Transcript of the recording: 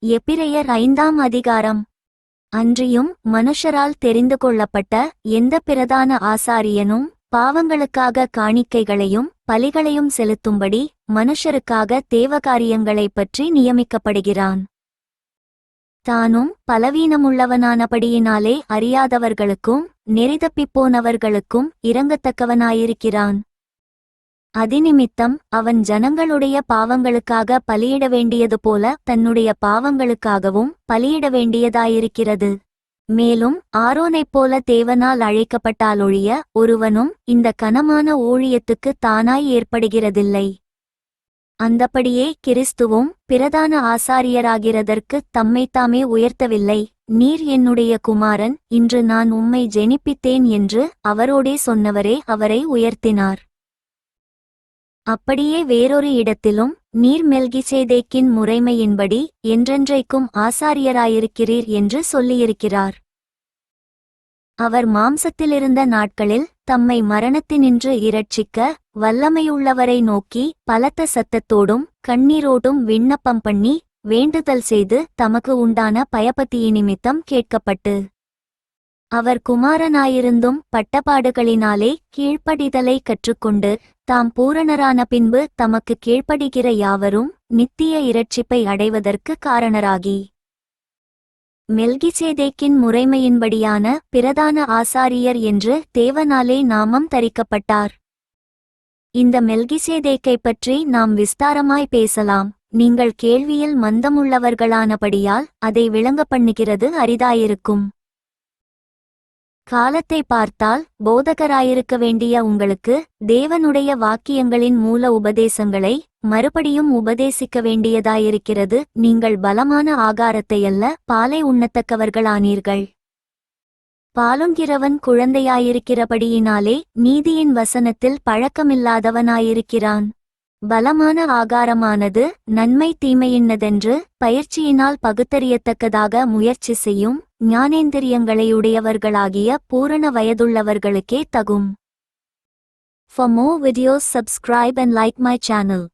எபிரெயர் 5ஆம் அதிகாரம். அன்றியும் மனுஷரால் தெரிந்து கொள்ளப்பட்ட எந்த பிரதான ஆசாரியனும் பாவங்களுக்காக காணிக்கைகளையும் பலிகளையும் செலுத்தும்படி மனுஷருக்காக தேவகாரியங்களைப் பற்றி நியமிக்கப்படுகிறான். தானும் பலவீனமுள்ளவனானபடியினாலே அறியாதவர்களுக்கும் நெறிதப்பிப்போனவர்களுக்கும் இரங்கத்தக்கவனாயிருக்கிறான். அதினிமித்தம் அவன் ஜனங்களுடைய பாவங்களுக்காக பலியிட வேண்டியது போல தன்னுடைய பாவங்களுக்காகவும் பலியிட வேண்டியதாயிருக்கிறது. மேலும் ஆரோனைப் போல தேவனால் அழைக்கப்பட்டாலொழிய ஒருவனும் இந்த கனமான ஊழியத்துக்கு தானாய் ஏற்படுகிறதில்லை. அந்தப்படியே கிறிஸ்துவும் பிரதான ஆசாரியராகிறதற்குத் தம்மைத்தாமே உயர்த்தவில்லை. நீர் என்னுடைய குமாரன், இன்று நான் உம்மை ஜெனிப்பித்தேன் என்று அவரோடே சொன்னவரே அவரை உயர்த்தினார். அப்படியே வேறொரு இடத்திலும் நீர் மெல்கிசேதேக்கின் முறைமையின்படி என்றென்றைக்கும் ஆசாரியராயிருக்கிறீர் என்று சொல்லியிருக்கிறார். அவர் மாம்சத்திலிருந்த நாட்களில் தம்மை மரணத்தினின்று இரட்சிக்க வல்லமையுள்ளவரை நோக்கி பலத்த சத்தத்தோடும் கண்ணீரோடும் விண்ணப்பம் பண்ணி வேண்டுதல் செய்து தமக்கு உண்டான பயபக்தியினிமித்தம் கேட்கப்பட்டு அவர் குமாரனாயிருந்தும் பட்டபாடுகளினாலே கீழ்ப்படிதலை கற்றுக்கொண்டு தாம் பூரணரான பின்பு தமக்கு கீழ்ப்படிகிற யாவரும் நித்திய இரட்சிப்பை அடைவதற்கு காரணராகி மெல்கிசேதேக்கின் முறைமையின்படியான பிரதான ஆசாரியர் என்று தேவனாலே நாமம் தரிக்கப்பட்டார். இந்த மெல்கிசேதேக்கை பற்றி நாம் விஸ்தாரமாய் பேசலாம். நீங்கள் கேள்வியில் மந்தமுள்ளவர்களானபடியால் அதை விளங்க பண்ணுகிறது அரிதாயிருக்கும். காலத்தை பார்த்தால் போதகராயிருக்க வேண்டிய உங்களுக்கு தேவனுடைய வாக்கியங்களின் மூல உபதேசங்களை மறுபடியும் உபதேசிக்க வேண்டியதாயிருக்கிறது. நீங்கள் பலமான ஆகாரத்தையல்ல பாலை உண்ணத்தக்கவர்களானீர்கள். பாலுண்கிறவன் குழந்தையாயிருக்கிறபடியினாலே நீதியின் வசனத்தில் பழக்கமில்லாதவனாயிருக்கிறான். பலமான ஆகாரமானது நன்மை தீமையின்னதென்று பயிற்சியினால் பகுத்தறியத்தக்கதாக முயற்சி செய்யும் ஞானேந்திரியங்களையுடையவர்களாகிய பூரண வயதுள்ளவர்களுக்கே தகும். For more videos, subscribe and like my channel.